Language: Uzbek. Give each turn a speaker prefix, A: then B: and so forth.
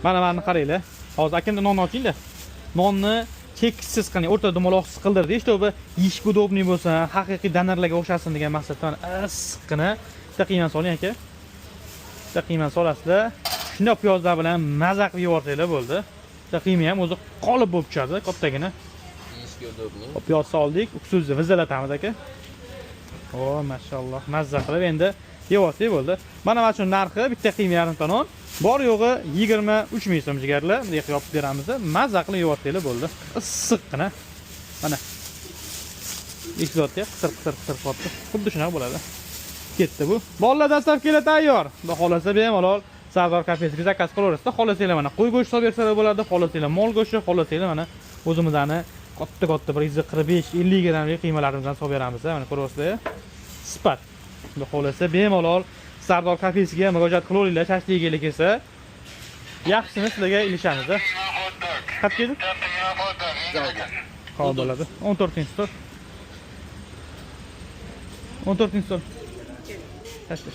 A: Mana buni qaranglar. Hozir akamda non ochinglar. Nonni cheksiz qiling, o'rtada dumaloqsiz qildirdi. Чтобы yeyishga удобный bo'lsa, haqiqiy danarlarga o'xshasin degan maqsaddan issiqqina bitta qiyma soling aka. Bitta qiyma solasizlar. Shunda piyozlar bilan maza qilib yevortinglar bo'ldi. Bitta qiyma ham o'zi qolib bo'lib tushadi, kattagina.
B: Yeyishga удобный.
A: Piyoz soldik, uksuzni vizalatamiz aka. O, mashalloh, mazza qilib endi yevorsak bo'ldi. Mana mana shu narxi bitta qiyma yarimta non. Bor yo'g'i 23 ming so'm jigarlar. Bunday qilib yopib beramiz. Mazza qilib yevortinglar bo'ldi. Issiqqina. Mana. Islotga qisir qotdi. Xuddi shunaqa bo'ladi. Ketdi bu. Bolalar dastavkalar tayyor. Xudo xolasa bemalol Sardor kafesiga zakaz qilaverasizlar. Xolasanglar mana qo'y go'shti solib bersalar bo'ladi, xolasanglar mol go'shti, xolasanglar mana o'zimizdan katta bir 145-50 grammlik qiymalarimizdan solib beramiz. Mana ko'ryapsizlar. Sifat. Xudo xolasa bemalol Sardor kafesiga murojaat qilaveringlar, shashligiga kelsa. Yaxshini sizlarga ilishamiz. Qatga edi? Hop bo'ladi. 14-stol. 14-stol. Tashla.